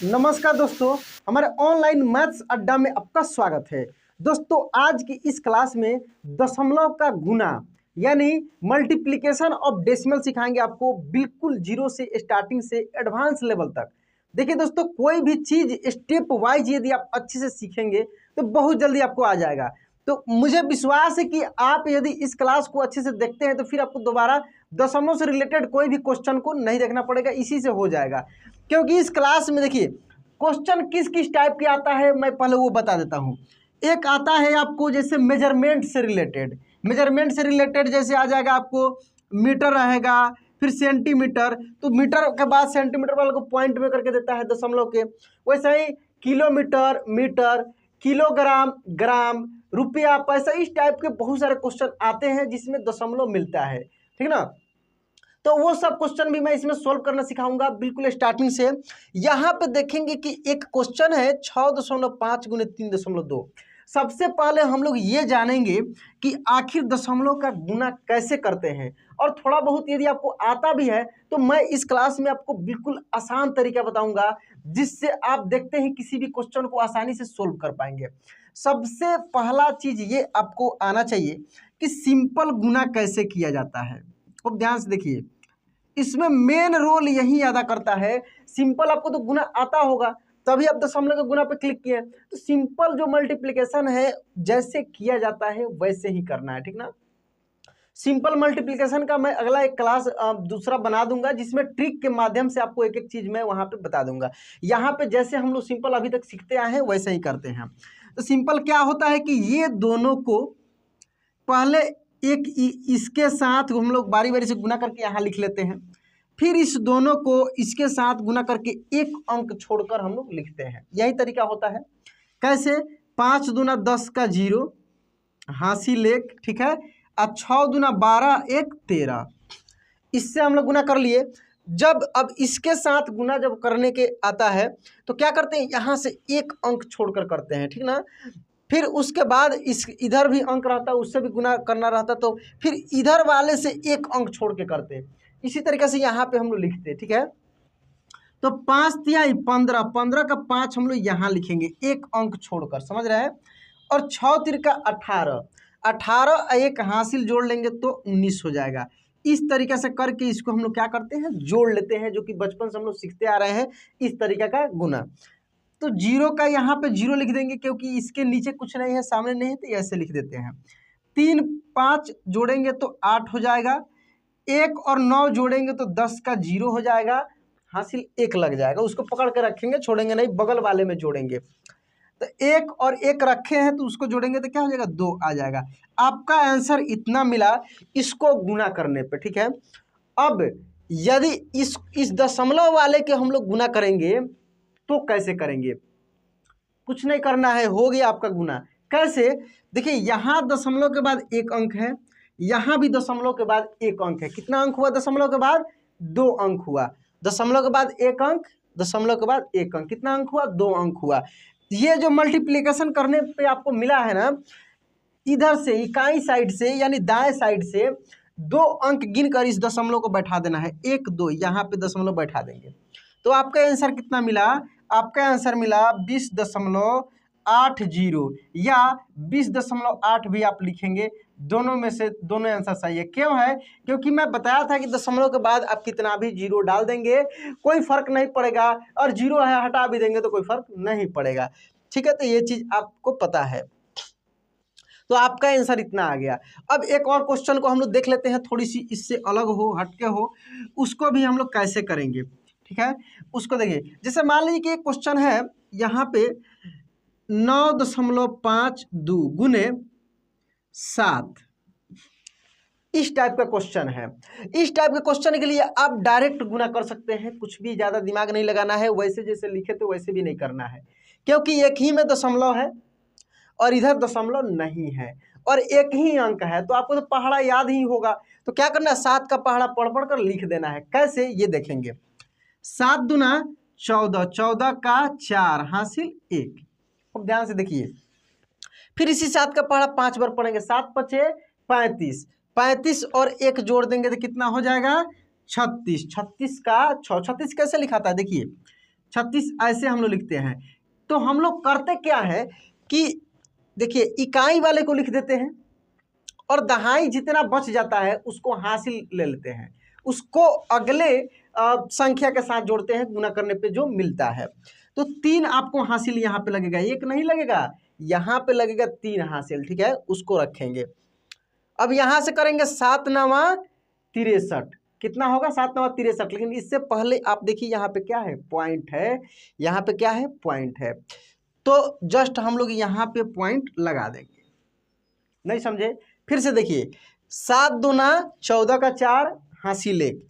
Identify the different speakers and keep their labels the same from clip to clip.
Speaker 1: नमस्कार दोस्तों, हमारे ऑनलाइन मैथ्स अड्डा में आपका स्वागत है। दोस्तों, आज की इस क्लास में दशमलव का गुना यानी मल्टीप्लिकेशन ऑफ डेसिमल सिखाएंगे आपको, बिल्कुल जीरो से स्टार्टिंग से एडवांस लेवल तक। देखिए दोस्तों, कोई भी चीज स्टेप वाइज यदि आप अच्छे से सीखेंगे तो बहुत जल्दी आपको आ जाएगा। तो मुझे विश्वास है कि आप यदि इस क्लास को अच्छे से देखते हैं तो फिर आपको दोबारा दशमलव से रिलेटेड कोई भी क्वेश्चन को नहीं देखना पड़ेगा, इसी से हो जाएगा। क्योंकि इस क्लास में देखिए क्वेश्चन किस किस टाइप के आता है मैं पहले वो बता देता हूँ। एक आता है आपको जैसे मेजरमेंट से रिलेटेड जैसे आ जाएगा आपको मीटर रहेगा, फिर सेंटीमीटर, तो मीटर के बाद सेंटीमीटर वाले को पॉइंट में करके देता है दशमलव के। वैसे ही किलोमीटर, मीटर, किलोग्राम, ग्राम, रुपया, पैसा, इस टाइप के बहुत सारे क्वेश्चन आते हैं जिसमें दशमलव मिलता है, ठीक ना। तो वो सब क्वेश्चन भी मैं इसमें सोल्व करना सिखाऊंगा बिल्कुल स्टार्टिंग से। यहाँ पे देखेंगे कि एक क्वेश्चन है 6.5 गुने 3.2। सबसे पहले हम लोग ये जानेंगे कि आखिर दशमलव का गुना कैसे करते हैं, और थोड़ा बहुत यदि आपको आता भी है तो मैं इस क्लास में आपको बिल्कुल आसान तरीका बताऊंगा जिससे आप देखते हैं किसी भी क्वेश्चन को आसानी से सोल्व कर पाएंगे। सबसे पहला चीज ये आपको आना चाहिए कि सिंपल गुना कैसे किया जाता है। खूब ध्यान से देखिए, इसमें मेन रोल यही अदा करता है। सिंपल आपको तो गुना आता होगा तभी आप दशमलव के गुना पे क्लिक किए, तो सिंपल जो मल्टीप्लिकेशन है जैसे किया जाता है वैसे ही करना है, ठीक ना। सिंपल मल्टीप्लिकेशन का मैं अगला एक क्लास दूसरा बना दूंगा जिसमें ट्रिक के माध्यम से आपको एक एक चीज मैं वहां पे बता दूंगा। यहाँ पे जैसे हम लोग सिंपल अभी तक सीखते आए हैं वैसे ही करते हैं। तो सिंपल क्या होता है कि ये दोनों को पहले इसके साथ हम लोग बारी बारी से गुना करके यहाँ लिख लेते हैं, फिर इस दोनों को इसके साथ गुना करके एक अंक छोड़कर हम लोग लिखते हैं। यही तरीका होता है। कैसे? 5 दूना 10 का 0 हासिल 1, ठीक है। अब 6 दूना 12 1 13, इससे हम लोग गुना कर लिए। जब अब इसके साथ गुना जब करने के आता है तो क्या करते हैं, यहाँ से एक अंक छोड़कर करते हैं, ठीक ना। फिर उसके बाद इस इधर भी अंक रहता है, उससे भी गुना करना रहता, तो फिर इधर वाले से एक अंक छोड़ के करते हैं। इसी तरीके से यहाँ पे हम लोग लिखते हैं, ठीक है। तो 5 तिहाई 15, 15 का 5 हम लोग यहाँ लिखेंगे एक अंक छोड़कर, समझ रहे हैं। और 6 तिरका 18, 18 एक हासिल जोड़ लेंगे तो 19 हो जाएगा। इस तरीके से करके इसको हम लोग क्या करते हैं, जोड़ लेते हैं, जो कि बचपन से हम लोग सीखते आ रहे हैं इस तरीके का गुना। तो 0 का यहाँ पे 0 लिख देंगे क्योंकि इसके नीचे कुछ नहीं है, सामने नहीं है, तो ऐसे लिख देते हैं। 3 5 जोड़ेंगे तो 8 हो जाएगा। 1 और 9 जोड़ेंगे तो 10 का 0 हो जाएगा, हासिल 1 लग जाएगा। उसको पकड़ के रखेंगे, छोड़ेंगे नहीं, बगल वाले में जोड़ेंगे। तो 1 और 1 रखे हैं तो उसको जोड़ेंगे तो क्या हो जाएगा, 2 आ जाएगा। आपका आंसर इतना मिला इसको गुना करने पे, ठीक है। अब यदि इस दशमलव वाले के हम लोग गुना करेंगे तो कैसे करेंगे? कुछ नहीं करना है, हो गया आपका गुना। कैसे? देखिए, यहाँ दशमलव के बाद एक अंक है, यहाँ भी दशमलव के बाद एक अंक है। कितना अंक हुआ दशमलव के बाद? 2 अंक हुआ। दशमलव के बाद एक अंक, दशमलव के बाद एक अंक, कितना अंक हुआ? 2 अंक हुआ। ये जो मल्टीप्लिकेशन करने पे आपको मिला है ना, इधर से इकाई साइड से यानी दाएं साइड से 2 अंक गिनकर इस दशमलव को बैठा देना है। 1 2 यहाँ पे दशमलव बैठा देंगे तो आपका आंसर कितना मिला? आपका आंसर मिला 20.80 या 20.8 भी आप लिखेंगे। दोनों में से दोनों आंसर सही है। क्यों है? क्योंकि मैं बताया था कि दशमलव के बाद आप कितना भी 0 डाल देंगे कोई फर्क नहीं पड़ेगा, और 0 है हटा भी देंगे तो कोई फर्क नहीं पड़ेगा, ठीक है। तो ये चीज आपको पता है, तो आपका आंसर इतना आ गया। अब एक और क्वेश्चन को हम लोग देख लेते हैं, थोड़ी सी इससे अलग हो, हटके हो, उसको भी हम लोग कैसे करेंगे, ठीक है। उसको देखिए, जैसे मान लीजिए कि एक क्वेश्चन है यहाँ पे 9.52 गुने 7, इस टाइप का क्वेश्चन है। इस टाइप के क्वेश्चन के लिए आप डायरेक्ट गुना कर सकते हैं, कुछ भी ज्यादा दिमाग नहीं लगाना है, वैसे जैसे लिखे थे वैसे भी नहीं करना है, क्योंकि एक ही में दशमलव है और इधर दशमलव नहीं है और एक ही अंक है, तो आपको तो पहाड़ा याद ही होगा। तो क्या करना है, 7 का पहाड़ा पढ़ पढ़ कर लिख देना है। कैसे, ये देखेंगे। 7 दूना 14, 14 का 4 हासिल 1। अब ध्यान से देखिए, फिर इसी 7 का पहाड़ा 5 बार पढ़ेंगे। 7 पचे 35, 35 और 1 जोड़ देंगे तो कितना हो जाएगा, 36। 36 का 6, 36 कैसे लिखा था देखिए, 36 ऐसे हम लोग लिखते हैं। तो हम लोग करते क्या है कि देखिए इकाई वाले को लिख देते हैं और दहाई जितना बच जाता है उसको हासिल ले लेते हैं, उसको अगले संख्या के साथ जोड़ते हैं, गुना करने पे जो मिलता है। तो 3 आपको हासिल यहाँ पे लगेगा, एक नहीं लगेगा, यहाँ पे लगेगा 3 हासिल, ठीक है, उसको रखेंगे। अब यहाँ से करेंगे 7 9 63, कितना होगा 7 9 63, लेकिन इससे पहले आप देखिए यहाँ पे क्या है, पॉइंट है, यहाँ पे क्या है, पॉइंट है, तो जस्ट हम लोग यहाँ पे पॉइंट लगा देंगे। नहीं समझे? फिर से देखिए 7 दूना 14 का 4 हासिल 1,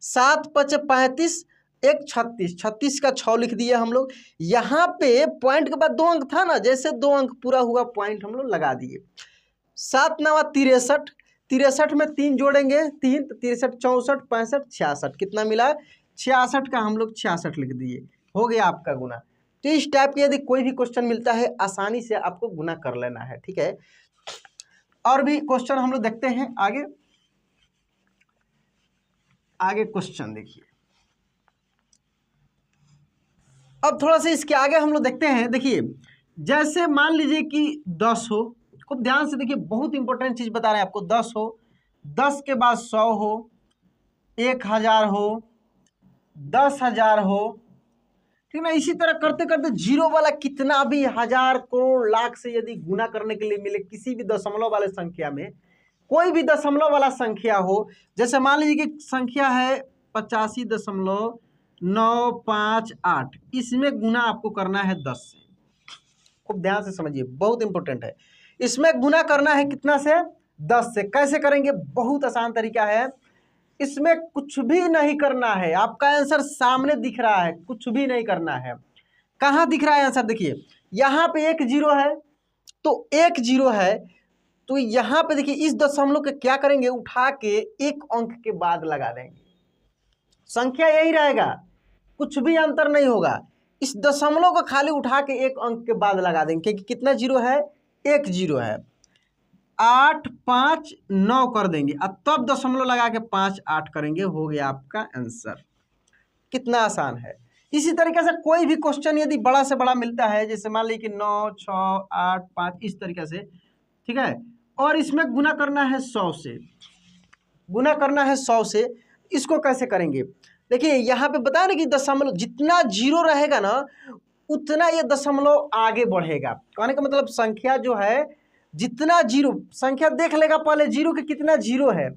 Speaker 1: 7 5 35 1 36, 36 का 6 लिख दिए हम लोग। यहाँ पे पॉइंट के बाद 2 अंक था ना, जैसे 2 अंक पूरा हुआ पॉइंट हम लोग लगा दिए। 7 9 63, 63 में 3 जोड़ेंगे, 3 63 64 65 66, कितना मिला 66 का हम लोग 66 लिख दिए, हो गया आपका गुना। तो इस टाइप के यदि कोई भी क्वेश्चन मिलता है आसानी से आपको गुना कर लेना है, ठीक है। और भी क्वेश्चन हम लोग देखते हैं आगे। आगे क्वेश्चन देखिए, अब थोड़ा सा इसके आगे हम लोग देखते हैं। देखिए जैसे मान लीजिए कि 10 हो, खूब ध्यान से देखिए, बहुत इंपॉर्टेंट चीज बता रहे हैं आपको। 10 हो, 10 के बाद 100 हो, 1000 हो, 10,000 हो, ठीक ना। इसी तरह करते करते जीरो वाला कितना भी हजार करोड़ लाख से यदि गुना करने के लिए मिले, किसी भी दशमलव वाले संख्या में, कोई भी दशमलव वाला संख्या हो, जैसे मान लीजिए कि संख्या है 85.958, इसमें गुना आपको करना है 10 से। खूब ध्यान से समझिए, बहुत इंपॉर्टेंट है। इसमें गुना करना है कितना से, 10 से। कैसे करेंगे? बहुत आसान तरीका है, इसमें कुछ भी नहीं करना है, आपका आंसर सामने दिख रहा है, कुछ भी नहीं करना है। कहाँ दिख रहा है आंसर? देखिए यहाँ पे 1 0 है, तो 1 0 है, तो यहाँ पे देखिए इस दशमलव के क्या करेंगे, उठा के एक अंक के बाद लगा देंगे, संख्या यही रहेगा, कुछ भी अंतर नहीं होगा। इस दशमलव को खाली उठा के एक अंक के बाद लगा देंगे, क्योंकि कितना जीरो है, 1 0 है। 8 5 9 कर देंगे, अब तब दशमलव लगा के 5 8 करेंगे, हो गया आपका आंसर। कितना आसान है। इसी तरीके से कोई भी क्वेश्चन यदि बड़ा से बड़ा मिलता है, जैसे मान लीजिए कि 9 6 8 5, इस तरीके से, ठीक है, और इसमें गुना करना है 100 से, गुना करना है 100 से। इसको कैसे करेंगे? देखिए यहाँ पे बताया ना कि दशमलव जितना जीरो रहेगा ना, उतना ये दशमलव आगे बढ़ेगा। कहने का मतलब संख्या जो है, जितना जीरो, संख्या देख लेगा पहले जीरो के कितना जीरो है,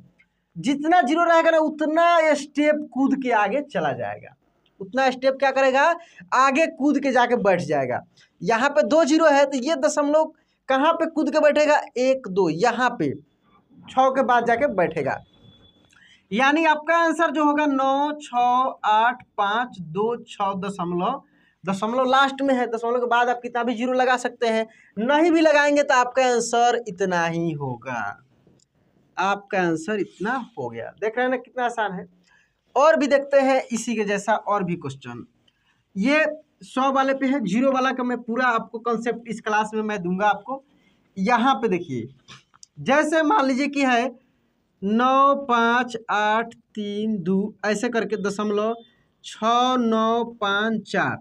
Speaker 1: जितना जीरो रहेगा ना उतना स्टेप कूद के आगे चला जाएगा, उतना स्टेप क्या करेगा, आगे कूद के जाके बैठ जाएगा। यहाँ पे 2 0 है, तो ये दशमलव कहाँ पे कूद के बैठेगा, 1 2, यहाँ पे 6 के बाद जाके बैठेगा। यानी आपका आंसर जो होगा 9 6 8 5 2 6 दशमलव, दशमलव लास्ट में है, दशमलव के बाद आप कितना भी जीरो लगा सकते हैं, नहीं भी लगाएंगे तो आपका आंसर इतना ही होगा, आपका आंसर इतना हो गया। देख रहे हैं ना कितना आसान है। और भी देखते हैं इसी के जैसा और भी क्वेश्चन। ये 100 वाले पे है, जीरो वाला का मैं पूरा आपको कंसेप्ट इस क्लास में मैं दूंगा आपको। यहाँ पे देखिए जैसे मान लीजिए कि है 9 5 8 3 2 ऐसे करके दशमलव 6 9 5 4,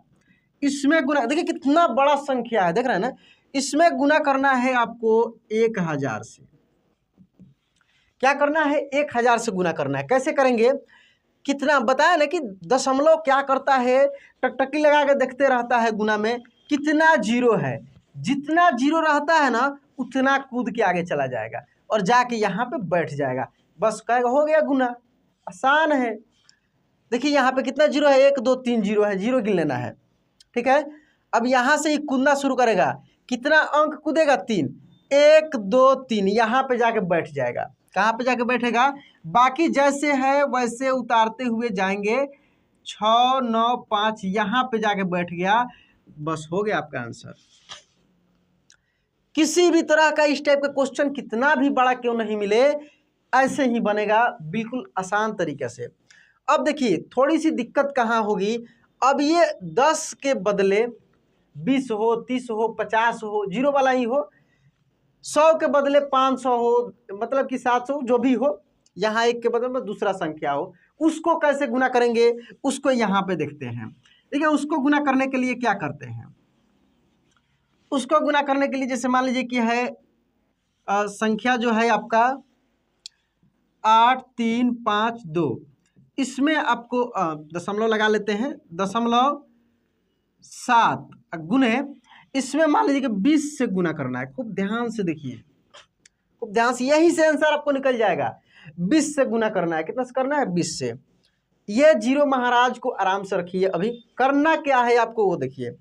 Speaker 1: इसमें गुना, देखिए कितना बड़ा संख्या है, देख रहे हैं ना, इसमें गुना करना है आपको 1000 से। क्या करना है? 1000 से गुना करना है। कैसे करेंगे? कितना बताया ना कि दशमलव क्या करता है, टकटकी लगा के देखते रहता है गुना में कितना जीरो है, जितना जीरो रहता है ना उतना कूद के आगे चला जाएगा और जाके यहाँ पे बैठ जाएगा, बस कहेगा हो गया गुना। आसान है। देखिए यहाँ पे कितना जीरो है, 1 2 3 जीरो है, जीरो गिन लेना है, ठीक है। अब यहाँ से ही कूदना शुरू करेगा, कितना अंक कूदेगा, 3, 1 2 3, यहाँ पे जाके बैठ जाएगा। कहाँ पे जाके बैठेगा? बाकी जैसे है वैसे उतारते हुए जाएंगे, 6 9 5 यहाँ पे जाके बैठ गया, बस हो गया आपका आंसर। किसी भी तरह का इस टाइप का क्वेश्चन कितना भी बड़ा क्यों नहीं मिले, ऐसे ही बनेगा बिल्कुल आसान तरीके से। अब देखिए थोड़ी सी दिक्कत कहाँ होगी, अब ये 10 के बदले 20 हो, 30 हो, 50 हो, जीरो वाला ही हो, 100 के बदले 500 हो, मतलब कि 700, जो भी हो, यहाँ 1 के बदले में दूसरा संख्या हो, उसको कैसे गुना करेंगे उसको यहाँ पे देखते हैं। देखिए उसको गुना करने के लिए क्या करते हैं, उसको गुना करने के लिए जैसे मान लीजिए कि है संख्या जो है आपका 8352, इसमें आपको दशमलव लगा लेते हैं, 0.7 गुने, इसमें मान लीजिए कि 20 से गुना करना है। खूब ध्यान से देखिए, खूब ध्यान से, यहीं से आंसर आपको निकल जाएगा। 20 से गुना करना है, कितना से करना है, 20 से। ये जीरो महाराज को आराम से रखिए। अभी करना क्या है आपको वो देखिए,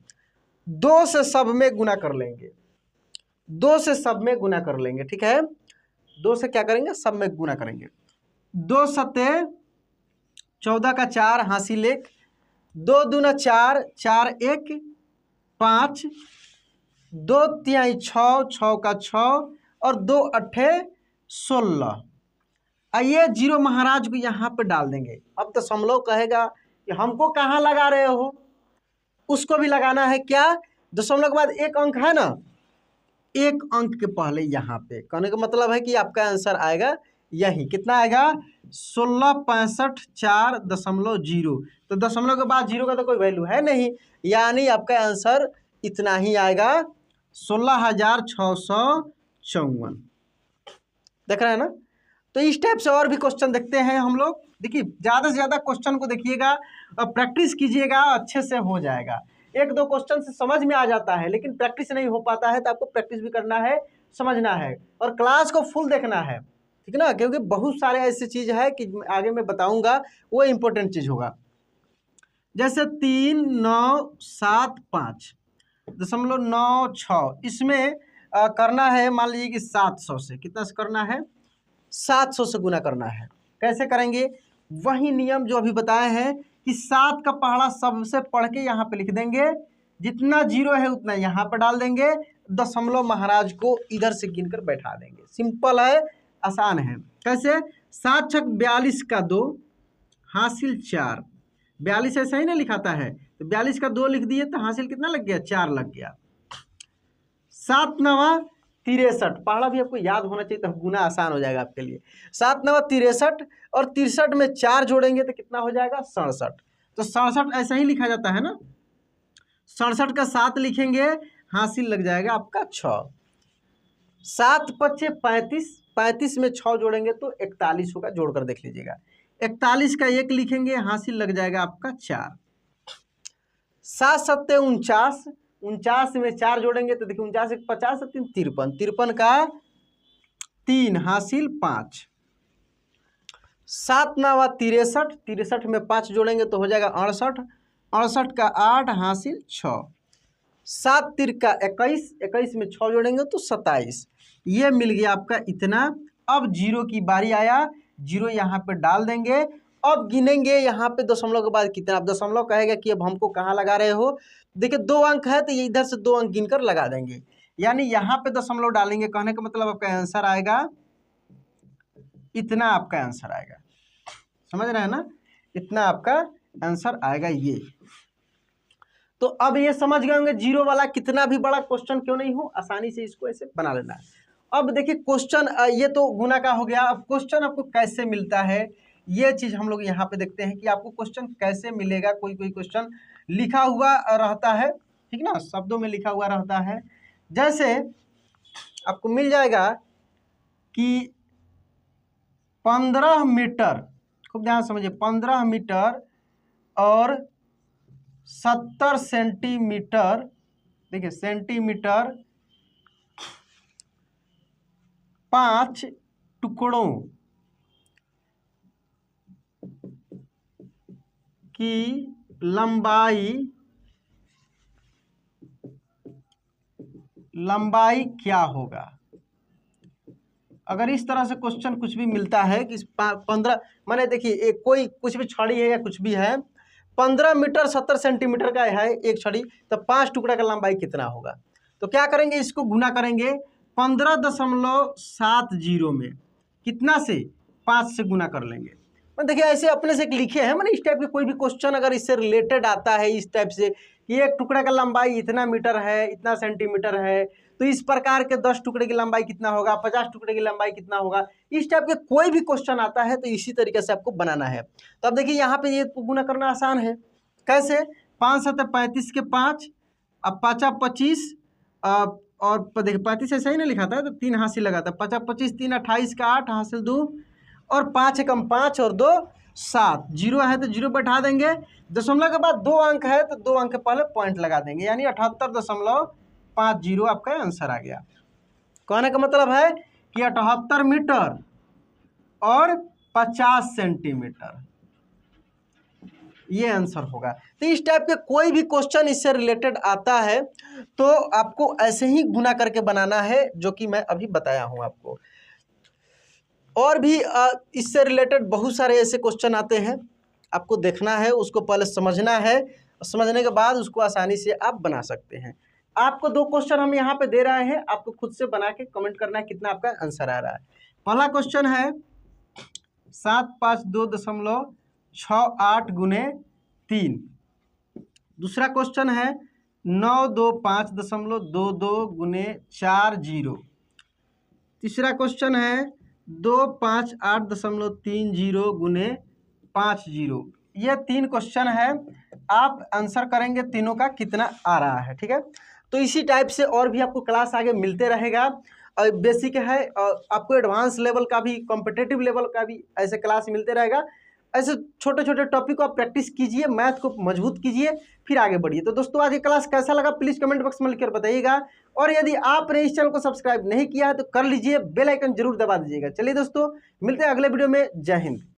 Speaker 1: 2 से सब में गुना कर लेंगे, 2 से सब में गुना कर लेंगे, ठीक है। 2 से क्या करेंगे, सब में गुना करेंगे। 2 सत्ते 14 का 4 हासिल 1, 2 दूना 4, 4 1 5, 2 तिहाई 6, 6 का 6 और 2 अट्ठे 16। आइए जीरो महाराज को यहाँ पे डाल देंगे। अब दशमलव कहेगा कि हमको कहाँ लगा रहे हो, उसको भी लगाना है। क्या, दशमलव के बाद एक अंक है ना, एक अंक के पहले यहाँ पे, कहने का मतलब है कि आपका आंसर आएगा यही, कितना आएगा, 1665.4.0। तो दशमलव के बाद जीरो का तो कोई वैल्यू है नहीं, यानी आपका आंसर इतना ही आएगा, 16,654। देख रहे हैं ना। तो इस टाइप से और भी क्वेश्चन देखते हैं हम लोग। देखिए ज़्यादा से ज़्यादा क्वेश्चन को देखिएगा और प्रैक्टिस कीजिएगा, अच्छे से हो जाएगा। एक दो क्वेश्चन से समझ में आ जाता है, लेकिन प्रैक्टिस नहीं हो पाता है, तो आपको प्रैक्टिस भी करना है, समझना है और क्लास को फुल देखना है, ठीक है ना, क्योंकि बहुत सारे ऐसी चीज़ है कि आगे मैं बताऊंगा, वो इम्पोर्टेंट चीज़ होगा। जैसे 3975.96, इसमें करना है, मान लीजिए कि 700 से, कितना से करना है, 700 से गुना करना है। कैसे करेंगे, वही नियम जो अभी बताए हैं कि 7 का पहाड़ा सबसे पढ़ के यहाँ पे लिख देंगे, जितना जीरो है उतना यहाँ पे डाल देंगे, दशमलव महाराज को इधर से गिनकर बैठा देंगे। सिंपल है, आसान है। कैसे, 7 छक 42 का 2 हासिल 4, 42 ऐसा ही ना लिखाता है, तो 42 का 2 लिख दिए तो हासिल कितना लग गया, 4 लग गया। 7 नवा 63, पहाड़ा भी आपको याद होना चाहिए, तो गुना आसान हो जाएगा आपके लिए। 7 नवा 63 और 63 में 4 जोड़ेंगे तो कितना हो जाएगा, 67। तो 67 ऐसा ही लिखा जाता है ना, 67 का 7 लिखेंगे, हासिल लग जाएगा आपका 6। 7 पच्चे 35, 35 में 6 जोड़ेंगे तो 41 होगा, जोड़कर देख लीजिएगा। 41 का 1 लिखेंगे, हासिल लग जाएगा आपका 4। 7 सत्ते 49, 49 में 4 जोड़ेंगे तो देखिए 49 एक 50 3 53, 53 का 3 हासिल 5। 7 नवा 63, 63 में 5 जोड़ेंगे तो हो जाएगा 68, 68 का 8 हासिल 6। 7 तिर का 21, 21 में 6 जोड़ेंगे तो 27। ये मिल गया आपका इतना। अब जीरो की बारी आया, जीरो यहाँ पे डाल देंगे। अब गिनेंगे यहाँ पे दशमलव के बाद कितना, अब दशमलव कहेगा कि अब हमको कहाँ लगा रहे हो। देखिए 2 अंक है तो ये इधर से 2 अंक गिनकर लगा देंगे, यानी यहाँ पे दशमलव डालेंगे। कहने का मतलब आपका आंसर आएगा इतना, आपका आंसर आएगा, समझ रहे हैं ना, इतना आपका आंसर आएगा ये। तो अब ये समझ गए होंगे जीरो वाला कितना भी बड़ा क्वेश्चन क्यों नहीं हो, आसानी से इसको ऐसे बना लेना है। अब देखिए क्वेश्चन, ये तो गुना का हो गया। अब क्वेश्चन आपको कैसे मिलता है, ये चीज हम लोग यहाँ पे देखते हैं कि आपको क्वेश्चन कैसे मिलेगा। कोई कोई क्वेश्चन लिखा हुआ रहता है, ठीक ना, शब्दों में लिखा हुआ रहता है। जैसे आपको मिल जाएगा कि 15 मीटर, खूब ध्यान समझिए, 15 मीटर और 70 सेंटीमीटर, देखिए सेंटीमीटर 5 टुकड़ों की लंबाई क्या होगा। अगर इस तरह से क्वेश्चन कुछ भी मिलता है कि 15, माने देखिए कोई कुछ भी छड़ी है या कुछ भी है, 15 मीटर 70 सेंटीमीटर का है एक छड़ी, तो 5 टुकड़ा का लंबाई कितना होगा। तो क्या करेंगे, इसको गुना करेंगे 15.70 में, कितना से, 5 से गुना कर लेंगे। देखिए ऐसे अपने से लिखे हैं, मैंने इस टाइप के कोई भी क्वेश्चन अगर इससे रिलेटेड आता है इस टाइप से कि एक टुकड़ा का लंबाई इतना मीटर है, इतना सेंटीमीटर है, तो इस प्रकार के 10 टुकड़े की लंबाई कितना होगा, 50 टुकड़े की लंबाई कितना होगा, इस टाइप के कोई भी क्वेश्चन आता है तो इसी तरीके से आपको बनाना है। तो अब देखिए यहाँ पे ये गुना करना आसान है। कैसे, 5 7 35 के 5, अब 5 25, और देखिए 35 ऐसा ही नहीं लिखा था, तो 3 हासिल लगाता है, 5 25 3 28 का 8 हासिल 2, और 5 एकम 5 और 2 7, जीरो है तो जीरो बैठा देंगे, दशमलव के बाद 2 अंक है तो 2 अंक के पहले पॉइंट लगा देंगे, यानी 78.50 आपका आंसर आ गया। कहने का मतलब है कि 78 मीटर और 50 सेंटीमीटर, ये आंसर होगा। तो इस टाइप के कोई भी क्वेश्चन इससे रिलेटेड आता है तो आपको ऐसे ही गुना करके बनाना है, जो कि मैं अभी बताया हूं आपको। और भी इससे रिलेटेड बहुत सारे ऐसे क्वेश्चन आते हैं, आपको देखना है, उसको पहले समझना है, समझने के बाद उसको आसानी से आप बना सकते हैं। आपको 2 क्वेश्चन हम यहाँ पे दे रहे हैं, आपको खुद से बना के कमेंट करना है कितना आपका आंसर आ रहा है। पहला क्वेश्चन है 752.68 गुने 3। दूसरा क्वेश्चन है 925.22 गुने 4 जीरो। तीसरा क्वेश्चन है 258.30 गुने 5 जीरो। ये 3 क्वेश्चन है, आप आंसर करेंगे तीनों का कितना आ रहा है, ठीक है। तो इसी टाइप से और भी आपको क्लास आगे मिलते रहेगा, बेसिक है, आपको एडवांस लेवल का भी, कॉम्पिटिटिव लेवल का भी ऐसे क्लास मिलते रहेगा। ऐसे छोटे छोटे टॉपिक को आप प्रैक्टिस कीजिए, मैथ को मजबूत कीजिए, फिर आगे बढ़िए। तो दोस्तों आज ये क्लास कैसा लगा प्लीज़ कमेंट बॉक्स में लिखकर बताइएगा, और यदि आपने इस चैनल को सब्सक्राइब नहीं किया है तो कर लीजिए, बेल आइकन जरूर दबा दीजिएगा। चलिए दोस्तों मिलते हैं अगले वीडियो में, जय हिंद।